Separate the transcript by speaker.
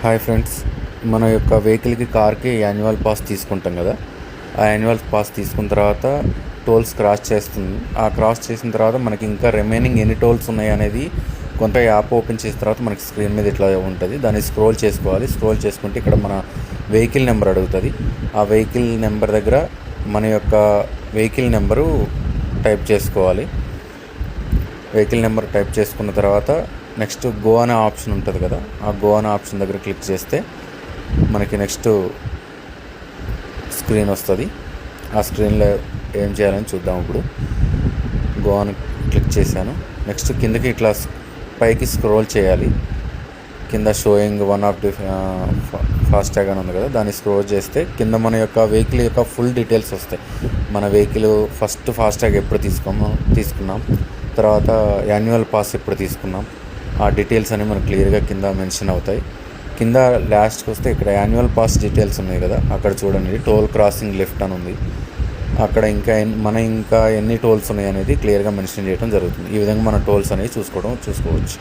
Speaker 1: Hi friends, మన యొక్క వెహికల్కి కార్కి యాన్యువల్ పాస్ తీసుకుంటాం కదా. ఆ యాన్యువల్ పాస్ తీసుకున్న తర్వాత టోల్స్ క్రాస్ చేస్తుంది. ఆ క్రాస్ చేసిన తర్వాత మనకి ఇంకా రిమైనింగ్ ఎన్ని టోల్స్ ఉన్నాయి అనేది కొంత యాప్ ఓపెన్ చేసిన తర్వాత మనకి స్క్రీన్ మీద ఇట్లా ఉంటుంది. దాన్ని స్క్రోల్ చేసుకోవాలి. స్క్రోల్ చేసుకుంటే ఇక్కడ మన వెహికల్ నెంబర్ అడుగుతుంది. ఆ వెహికల్ నెంబర్ దగ్గర మన యొక్క వెహికల్ నెంబరు టైప్ చేసుకోవాలి. వెహికల్ నెంబర్ టైప్ చేసుకున్న తర్వాత నెక్స్ట్ గో అనే ఆప్షన్ ఉంటుంది కదా, ఆ గో అనే ఆప్షన్ దగ్గర క్లిక్ చేస్తే మనకి నెక్స్ట్ స్క్రీన్ వస్తుంది. ఆ స్క్రీన్లో ఏం చేయాలని చూద్దాం. ఇప్పుడు గో అని క్లిక్ చేశాను. నెక్స్ట్ కిందకి ఇట్లా పైకి స్క్రోల్ చేయాలి. కింద showing one of the FASTag అని ఉంది కదా, దాన్ని స్క్రోల్ చేస్తే కింద మన యొక్క వెహికల్ యొక్క ఫుల్ డీటెయిల్స్ వస్తాయి. మన వెహికల్ ఫస్ట్ ఫాస్టాగ్ ఎప్పుడు తీసుకున్నాం, తర్వాత యాన్యువల్ పాస్ ఎప్పుడు తీసుకున్నాం, ఆ డీటెయిల్స్ అనేవి మనకు క్లియర్గా కింద మెన్షన్ అవుతాయి. కింద లాస్ట్కి వస్తే ఇక్కడ యాన్యువల్ పాస్ డీటెయిల్స్ ఉన్నాయి కదా, అక్కడ చూడండి టోల్ క్రాసింగ్ లెఫ్ట్ అని ఉంది. అక్కడ ఇంకా ఎన్ని టోల్స్ ఉన్నాయి అనేది క్లియర్గా మెన్షన్ చేయడం జరుగుతుంది. ఈ విధంగా మన టోల్స్ అనేవి చూసుకోవచ్చు.